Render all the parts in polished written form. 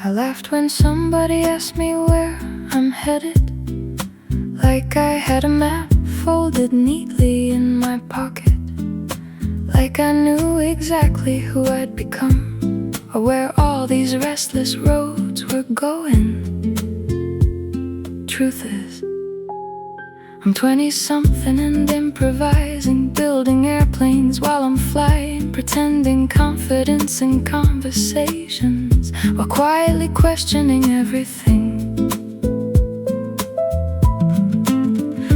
I laughed when somebody asked me where I'm headed, like I had a map folded neatly in my pocket, like I knew exactly who I'd become, or where all these restless roads were going. Truth is, I'm 20-something and improvising, building airplanes while I'm flying, pretending confidence in conversations, while quietly questioning everything.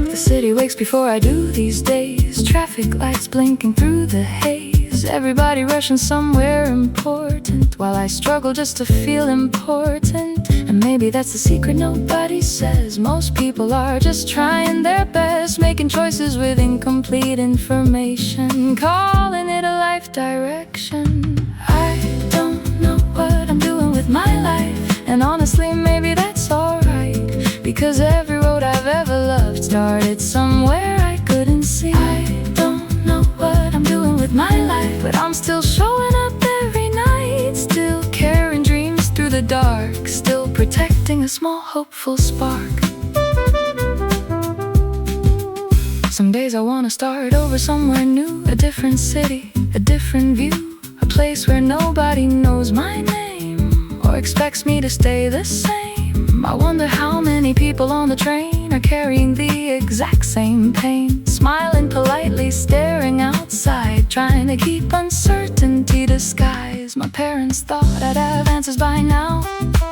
The city wakes before I do these days, traffic lights blinking through the haze, everybody rushing somewhere important, while I struggle just to feel important. And maybe that's the secret nobody says. Most people are just trying their best, making choices with incomplete information, calling it a life direction. I don't know what I'm doing with my life, and honestly maybe that's alright, because every road I've ever loved started somewhere I couldn't see. I don't know what I'm doing with my life, but I'm still showing up every night, still carrying dreams through the dark, still protecting a small hopeful spark. Some days I wanna start over somewhere new, a different city, a different view, a place where nobody knows my name or expects me to stay the same. I wonder how many people on the train are carrying the exact same pain, smiling politely, staring outside, trying to keep uncertainty disguised. My parents thought I'd have answers by now,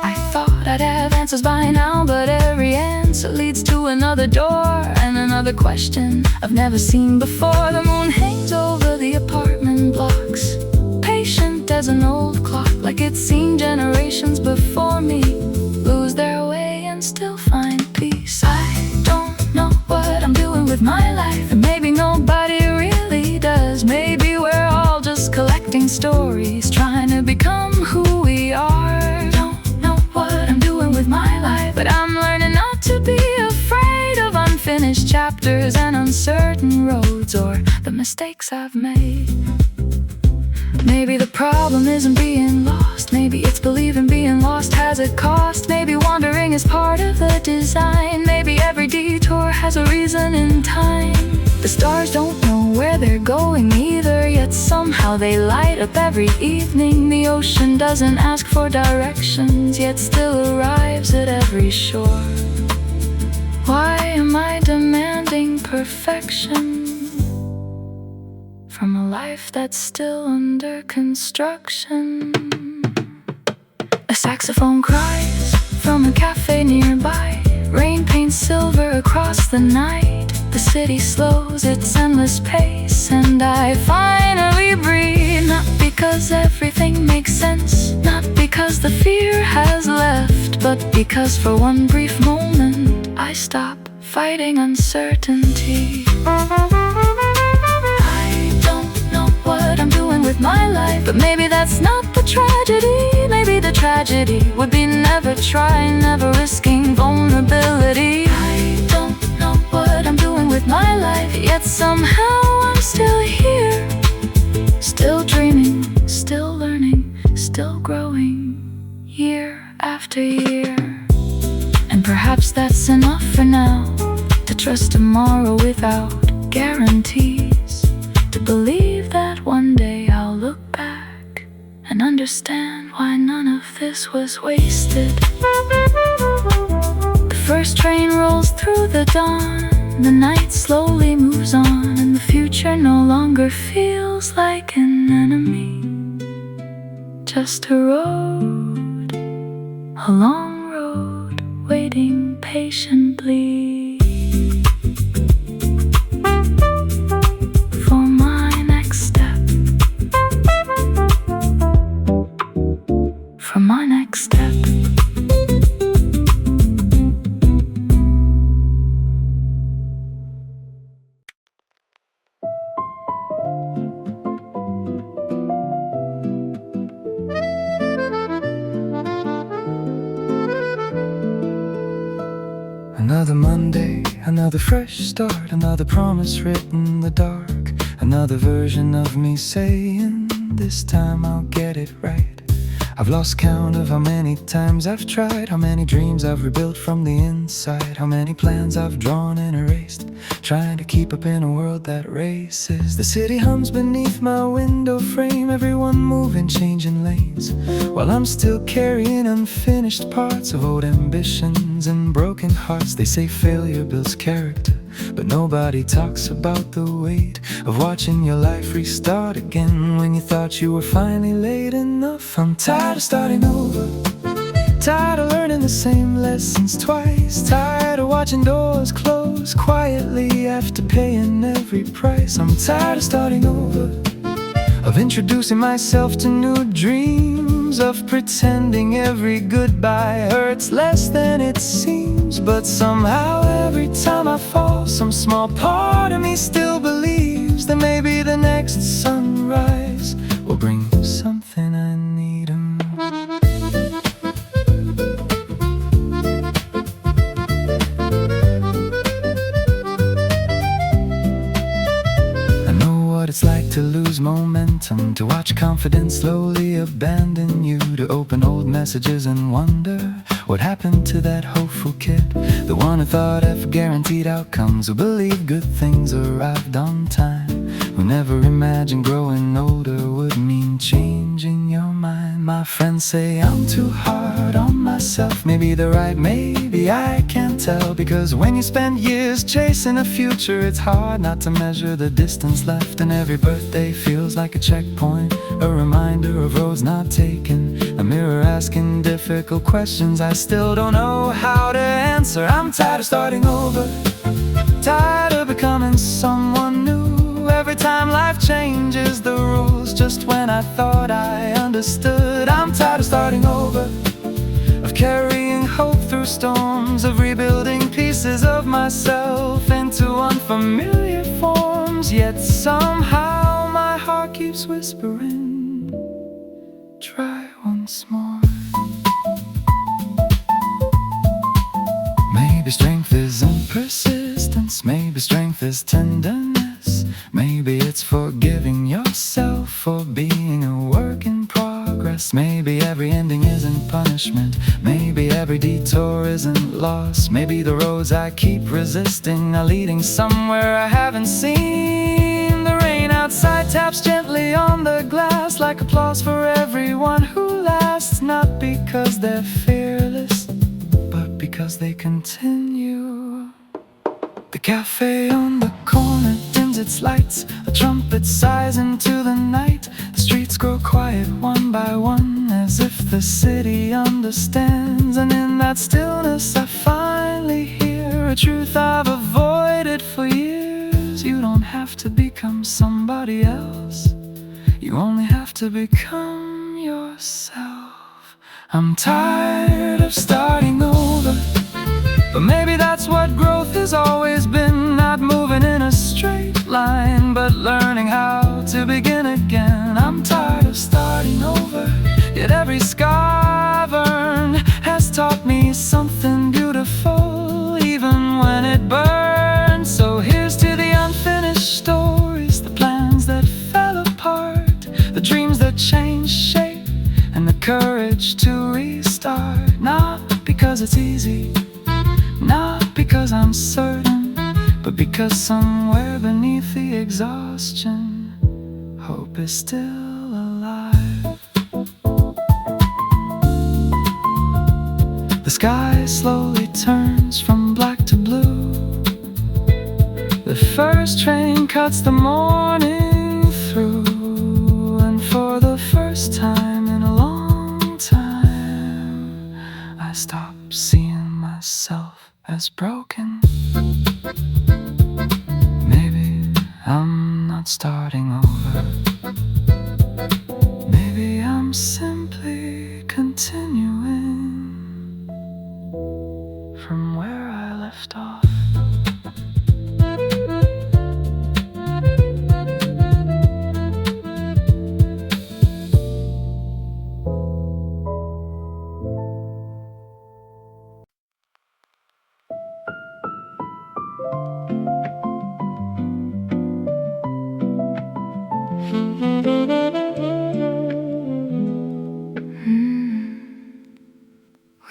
I thought I'd have answers by now, but every answer leads to another door and another question I've never seen before. The moon hangs over the apartment blocks, patient as an old clock, like it's seen generations before me lose their way and still find peace. I don't know what I'm doing with my life, and maybe nobody really does. Maybe we're all just collecting stories, trying to become who we are. Don't know what I'm doing with my life, but I'm learning not to be afraid of unfinished chapters and uncertain roads, or the mistakes I've made. Maybe the problem isn't being lost, maybe it's believing being lost has a cost. Maybe wandering is part of the design, maybe every detour has a reason in time. The stars don't know where they're going either, yet somehow they light up every evening. The ocean doesn't ask for directions, yet still arrives at every shore. Why am I demanding perfection from a life that's still under construction? A saxophone cries from a cafe nearby, rain paints silver across the night. The city slows its endless pace, and I finally breathe. Not because everything makes sense, not because the fear has left, but because for one brief moment I stop fighting uncertainty. What I'm doing with my life, but maybe that's not the tragedy. Maybe the tragedy would be never trying, never risking vulnerability. I don't know what I'm doing with my life, yet somehow I'm still here, still dreaming, still learning, still growing, year after year. And perhaps that's enough for now, to trust tomorrow without guarantees, to believe that one day I'll look back and understand why none of this was wasted. The first train rolls through the dawn, the night slowly moves on, and the future no longer feels like an enemy. Just a road, a long road, waiting patiently. For my next step. Another Monday, another fresh start, another promise written in the dark, another version of me saying, this time I'll get it right. I've lost count of how many times I've tried, how many dreams I've rebuilt from the inside, how many plans I've drawn and erased, trying to keep up in a world that races. The city hums beneath my window frame, everyone moving, changing lanes, while I'm still carrying unfinished parts of old ambitions and broken hearts. They say failure builds character, but nobody talks about the weight of watching your life restart again when you thought you were finally late enough. I'm tired of starting over, tired of learning the same lessons twice, tired of watching doors close quietly after paying every price. I'm tired of starting over, of introducing myself to new dreams, of pretending every goodbye hurts less than it seems. But somehow every time I fall, some small part of me still believes that maybe the next sunrise will bring something I need. It's like to lose momentum, to watch confidence slowly abandon you, to open old messages and wonder what happened to that hopeful kid, the one who thought if guaranteed outcomes, who believed good things arrived on time, who never imagined growing older would mean changing your mind. My friends say I'm too hard on myself, maybe they're right, maybe I can't tell, because when you spend years chasing a future, it's hard not to measure the distance left, and every birthday feels like a checkpoint, a reminder of roads not taken, a mirror asking difficult questions I still don't know how to answer. I'm tired of starting over, tired of becoming someone new. Every time life changes the rules just when I thought I understood. I'm tired of starting over, of carrying hope through storms, of rebuilding pieces of myself into unfamiliar forms. Yet somehow my heart keeps whispering, try once more. Maybe strength isn't persistence, maybe strength is tenderness, maybe it's forgiving yourself for being a work in progress. Maybe every ending isn't punishment, maybe every detour isn't loss, maybe the roads I keep resisting are leading somewhere I haven't seen. The rain outside taps gently on the glass like applause for everyone who lasts, not because they're fearless, but because they continue. The cafe on the corner dims its lights, a trumpet sighs into the night. The streets grow quiet one by one, as if the city understands. And in that stillness I finally hear a truth I've avoided for years. You don't have to become somebody else, you only have to become yourself. I'm tired of starting over, but maybe that's what growth has always been. Not moving in a straight line, but learning how to begin again. I'm tired of starting over, yet every scar I've earned has taught me something beautiful, even when it burns. So here's to the unfinished stories, the plans that fell apart, the dreams that changed shape, and the courage to restart. Not because it's easy, not because I'm certain, but because somewhere beneath the exhaustion, hope is still alive. The sky slowly turns from black to blue, the first train cuts the morning through, and for the first time in a long time, I stop seeing myself as broken. Maybe I'm not starting over, maybe I'm simply continuing from where I left off.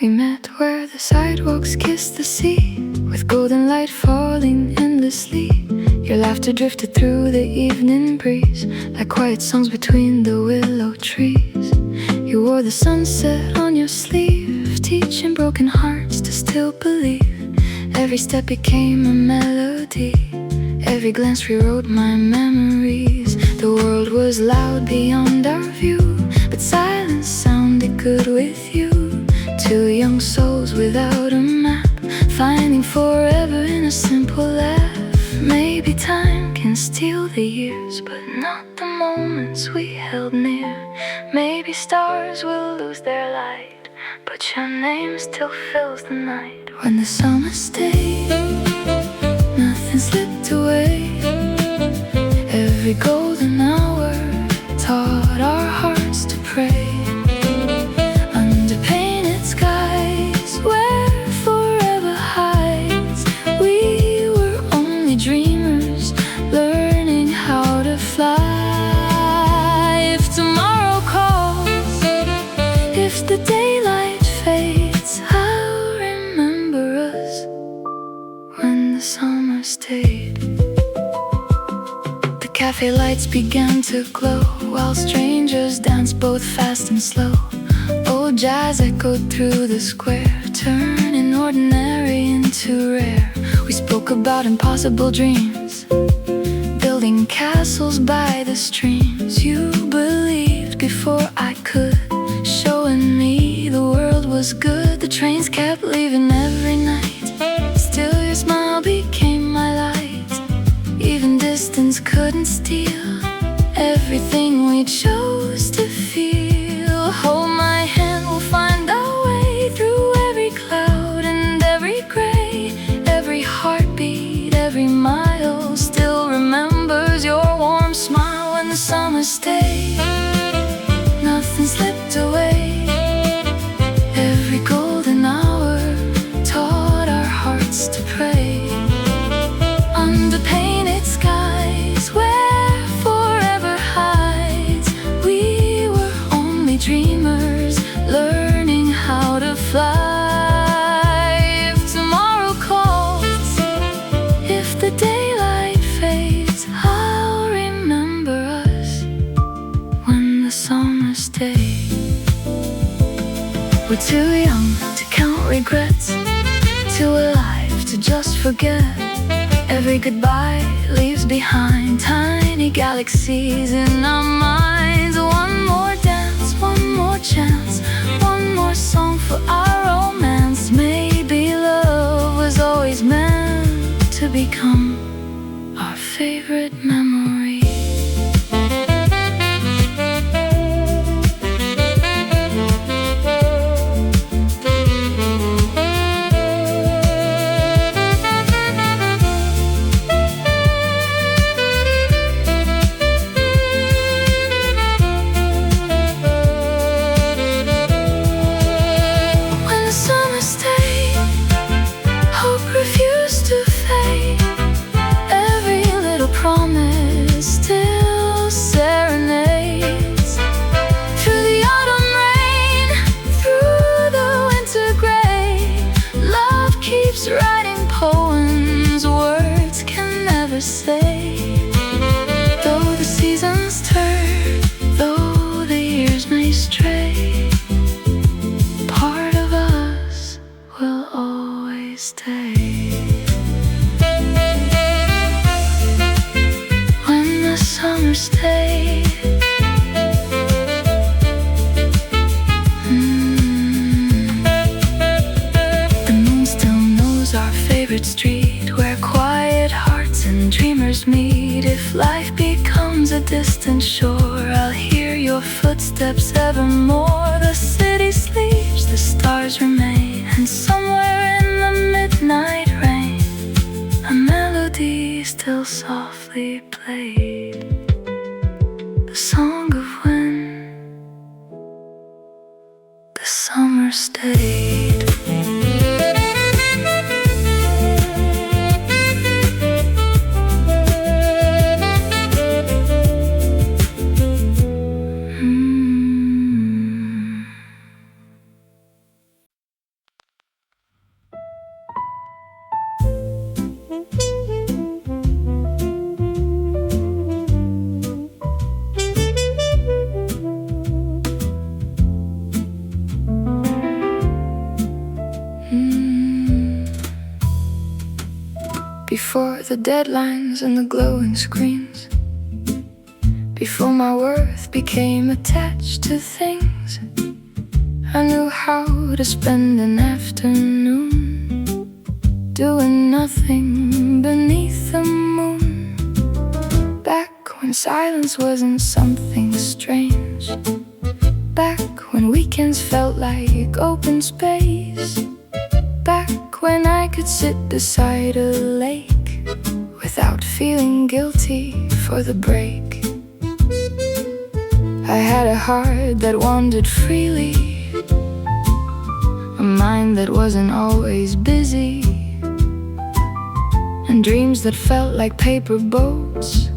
We met where the sidewalks kissed the sea, with golden light falling endlessly. Your laughter drifted through the evening breeze, like quiet songs between the willow trees. You wore the sunset on your sleeve, teaching broken hearts to still believe. Every step became a melody, every glance rewrote my memories. The world was loud beyond our view, but silence sounded good with you. Two young souls without a map, finding forever in a simple laugh. Maybe time can steal the years, but not the moments we held near. Maybe stars will lose their light, but your name still fills the night. When the summer stayed, nothing slipped away. Every golden hour taught our hearts to pray. Under painted skies where forever hides, we were only dreamers learning how to fly. If tomorrow calls, if the daylight fades, I'll remember us when the summer stayed. The cafe lights began to glow, while strangers danced both fast and slow. Old jazz echoed through the square, turning ordinary into rare. We spoke about impossible dreams, building castles by the streams. You believed before I could, showing me the world was good. The trains kept leaving every night, still your smile became my light. Even distance couldn't steal everything we chose to feel. Hold my hand, we'll find our way through every cloud and every gray. Every heartbeat, every mile still remembers your warm smile. When the summer stayed, nothing slipped away. Every golden hour taught our hearts to pray. Under painted skies where forever hides, we were only dreamers learning how to fly. If tomorrow calls, if the daylight fades, I'll remember us when the summer stays. We're too young to count regrets, too alive to just forget. Every goodbye leaves behind tiny galaxies in our minds. One more dance, one more chance, one more song for our romance. Maybe love was always meant to become our favorite memory. Promise still serenades through the autumn rain, through the winter gray. Love keeps writing poems words can never say. Though the seasons turn, though the years may stray, part of us will always stay. Summer stayed. The moon still knows our favorite street, where quiet hearts and dreamers meet. If life becomes a distant shore, I'll hear your footsteps evermore. The city sleeps, the stars remain, and somewhere in the midnight rain, a melody still softly played. The song of when the summer stayed. before the deadlines and the glowing screens, before my worth became attached to things. I knew how to spend an afternoon doing nothing beneath the moon. Back when silence wasn't something strange, back when weekends felt like open space, back when I could sit beside a lake without feeling guilty for the break. I had a heart that wandered freely, a mind that wasn't always busy, and dreams that felt like paper boats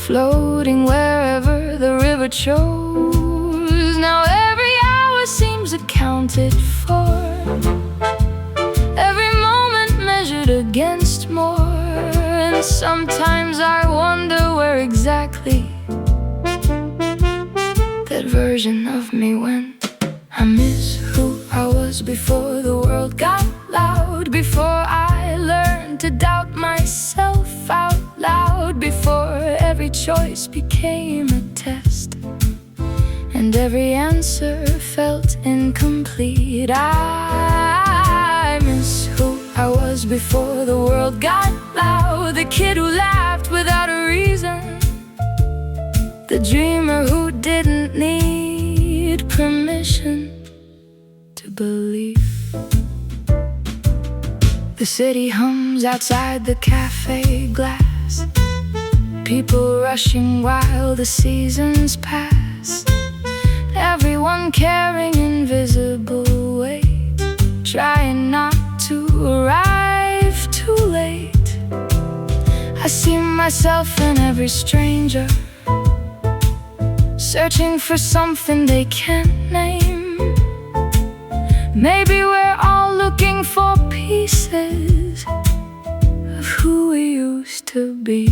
floating wherever the river chose. Now every hour seems accounted for, every moment measured against more. And sometimes I wonder where exactly that version of me went. I miss who I was before the world got loud, before I learned to doubt myself out loud, before every choice became a test and every answer felt incomplete. I miss who I was before the world got loud, the kid who laughed without a reason, the dreamer who didn't need permission to believe. The city hums outside the cafe glass, people rushing while the seasons pass, everyone carrying invisible weight, trying not to arrive too late. I see myself in every stranger, searching for something they can't name. Maybe we're all looking for pieces of who we used to be.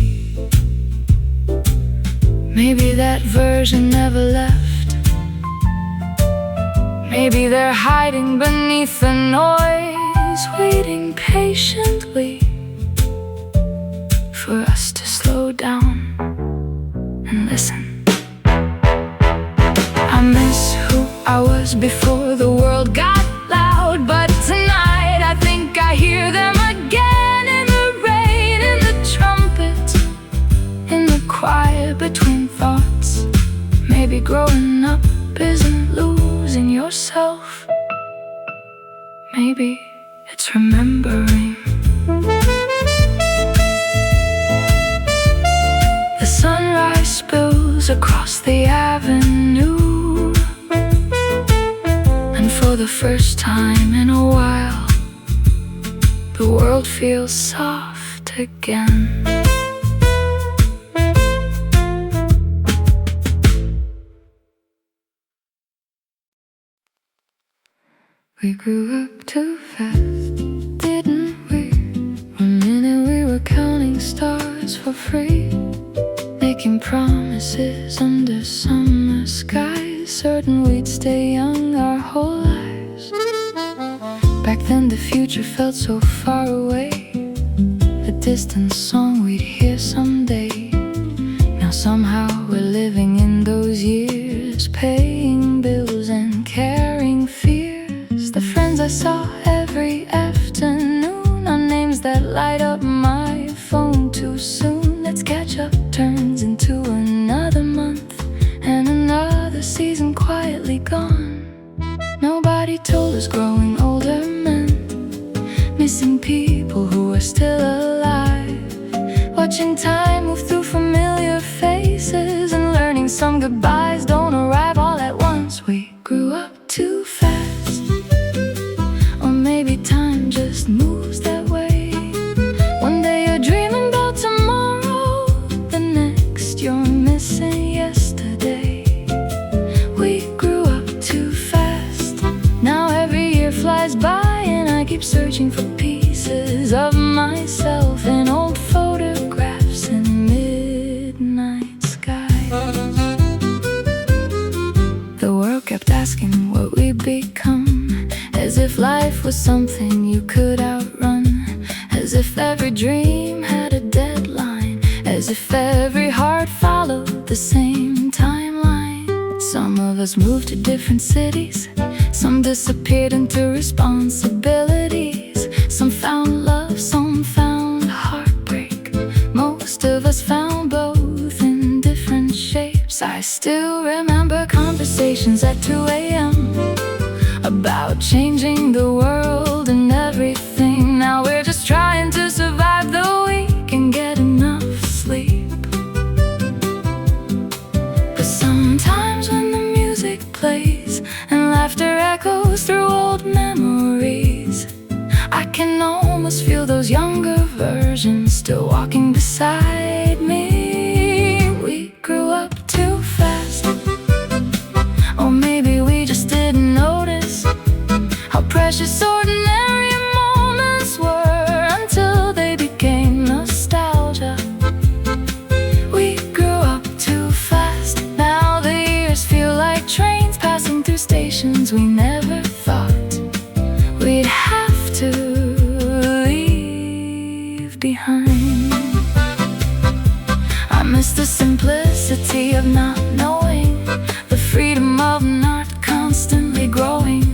Maybe that version never left, maybe they're hiding beneath the noise, waiting patiently for us to slow down and listen. I miss who I was before the world got loud, but tonight I think I hear them again, in the rain, in the trumpet, in the quiet between thoughts. Maybe growing up isn't losing yourself, maybe it's remembering. The sunrise spills across the avenue, and for the first time in a while, the world feels soft again. We grew up too fast, didn't we? One minute we were counting stars for free, making promises under summer skies, certain we'd stay young our whole lives. Back then the future felt so far away, a distant song we'd hear someday. Now somehow we're living in those years, paying bills and carrying fears. The friends I saw every afternoon are names that light up my phone too soon. Let's catch up turns into another month and another season quietly gone. Nobody told us growing older meant missing people who are still alive, watching time move through familiar faces and learning some goodbyes don't arrive all at once. We grew up too fast, or maybe time just moves that way. One day you're dreaming about tomorrow, the next you're missing yesterday. We grew up too fast, now every year flies by and I keep searching for pieces of myself in old photographs in midnight skies. The world kept asking what we'd become, as if life was something you could outrun, as if every dream had a deadline, as if every heart followed the same timeline. Some of us moved to different cities, some disappeared into responsibilities. Some found love, some found heartbreak. Most of us found both in different shapes. I still remember conversations at 2 a.m. about changing the world and everything. Now we're just trying to survive the week and get enough sleep. But sometimes when the music plays and laughter echoes through old memories, I can almost feel those younger versions still walking beside me. We grew up too fast, or maybe we just didn't notice how precious ordinary moments were until they became nostalgia. We grew up too fast. Now the years feel like trains passing through stations we never thought we'd have to leave behind. I miss the simplicity of not knowing, the freedom of not constantly growing,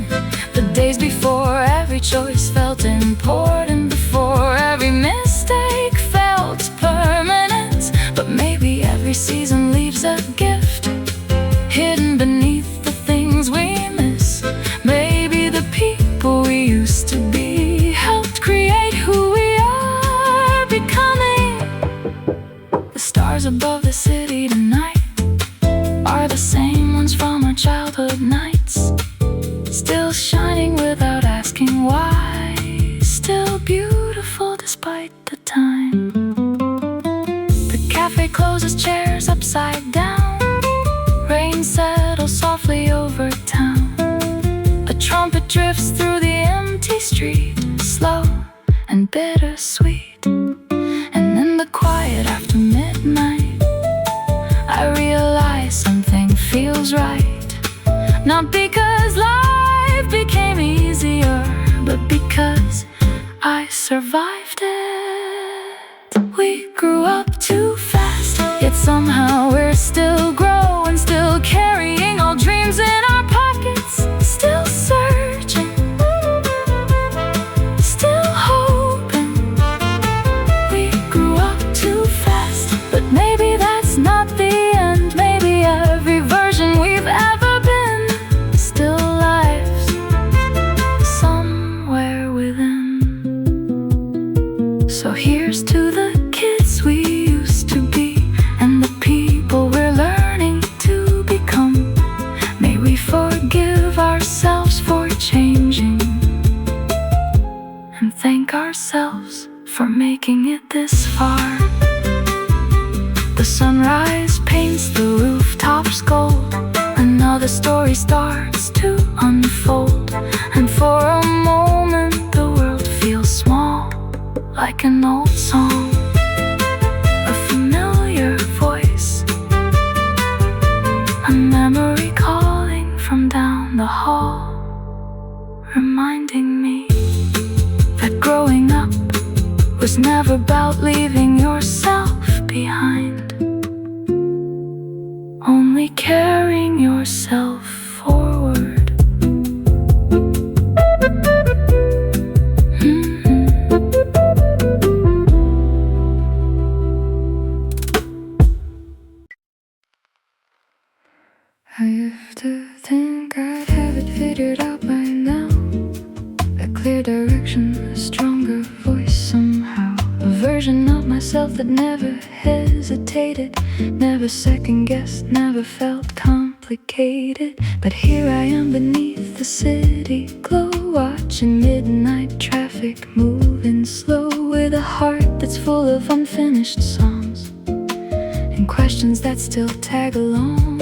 the days before every choice felt important, before every mistake felt permanent. But maybe every season leaves a gift hidden beneath the things we miss. Maybe the people we used to be helped create who we are becoming. The stars above the city tonight are the same ones from our childhood nights, still shining without asking why, still beautiful despite the time. The cafe closes chairs upside down, rain settles softly over town. A trumpet drifts through the empty street, slow and bittersweet. And in the quiet after midnight, I realize something feels right. Not because life became easier, but because I survived it. We grew up too fast, yet somehow we're still growing, still carrying all dreams in our pockets, still searching, still hoping. We grew up too fast, but maybe that's not the end. Maybe every version we've ever been still lives somewhere within. So here's to the kids we used to be and the people we're learning to become. May we forgive ourselves for changing and thank ourselves for making it this far. The sunrise paints the rooftops gold, another story starts to unfold. And for a moment the world feels small, like an old song, a familiar voice, a memory calling from down the hall, reminding me that growing up was never about leaving yourself behind, only carrying yourself forward. I used to think I'd have it figured out by now, a clear direction, a stronger voice somehow, a version of myself that never hesitated, never second-guessed, never felt complicated. But here I am beneath the city glow, watching midnight traffic moving slow, with a heart that's full of unfinished songs and questions that still tag along.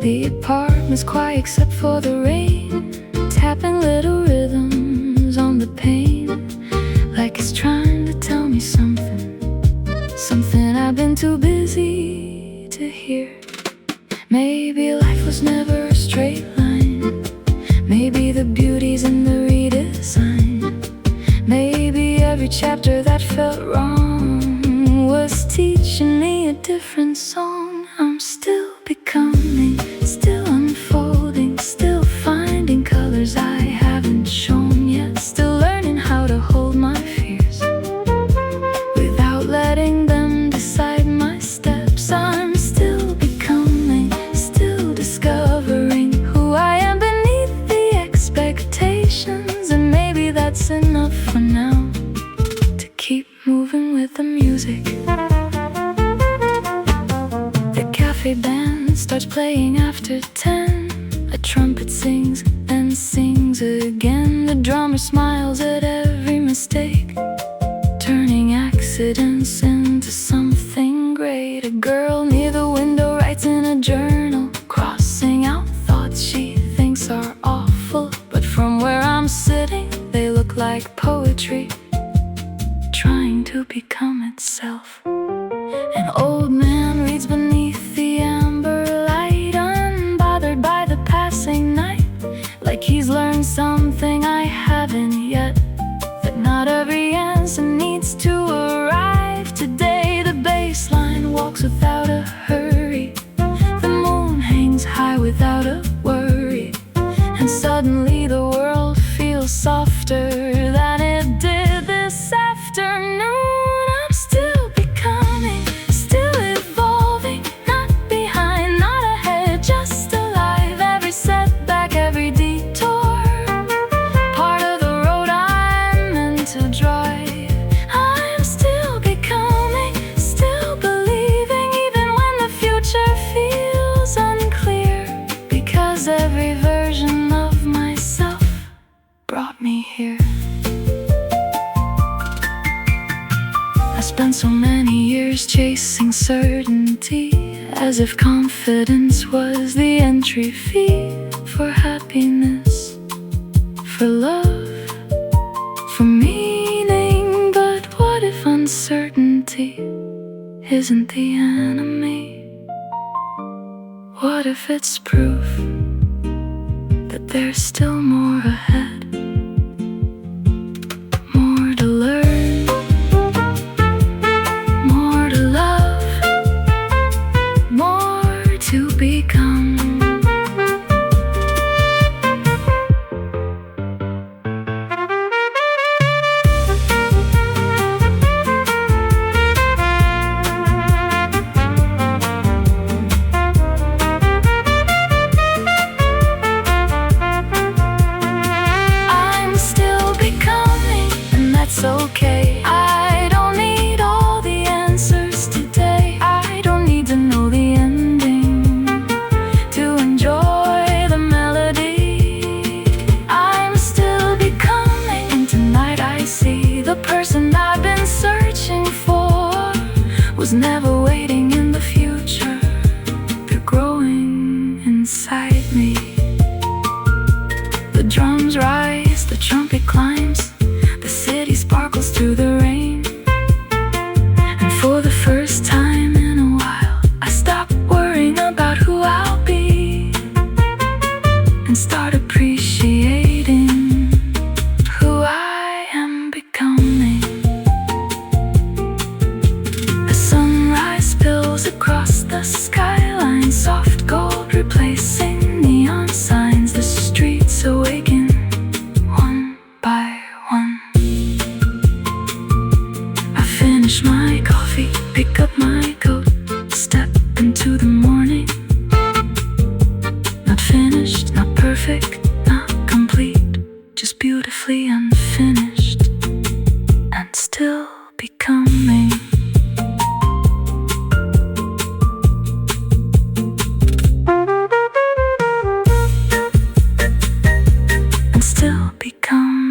The apartment's quiet except for the rain, tapping little rhythms on the pane, like it's trying to tell me something, something I've been too busy to hear. Maybe life was never a straight line, maybe the beauty's in the redesign, maybe every chapter trumpet sings and sings again. The drummer smiles at every mistake, turning accidents into something great. A girl near the window writes in a journal, crossing out thoughts she thinks are awful, but from where I'm sitting they look like poetry, trying to become itself. An old man reads beneath the amber light, unbothered by the passing night, like he's learned something I haven't yet, that not every answer needs to arrive today. The bass line walks without a hurry, the moon hangs high without a worry, and suddenly the world feels softer than it did this afternoon. I'm still becoming, still evolving, not behind, not ahead, just alive. Every setback, every detour, part of the road I'm meant to drive. I'm still becoming, still believing, even when the future feels unclear, because every version of myself brought me here. I spent so many years chasing certainty, as if confidence was the entry fee for happiness, for love, for meaning. But what if uncertainty isn't the enemy? What if it's proof that there's still more ahead? More to learn, more to love, more to become. I'm still becoming, and that's okay. I don't need all the answers today. I don't need to know the ending to enjoy the melody. I'm still becoming, and tonight I see the person I've been searching for was never waiting in the future. They're growing inside me. The drums rise, the trumpet climbs, the city sparkles through the rain. And for the first time in a while, I stop worrying about who I'll be and start appreciating who I am becoming. The sunrise spills across the skyline, soft gold replacing neon signs. The streets awaken one by one. I finish my coffee, pick up my coat, step into the morning. Not finished, not perfect, not complete, just beautifully unfinished and still becoming. And still becoming.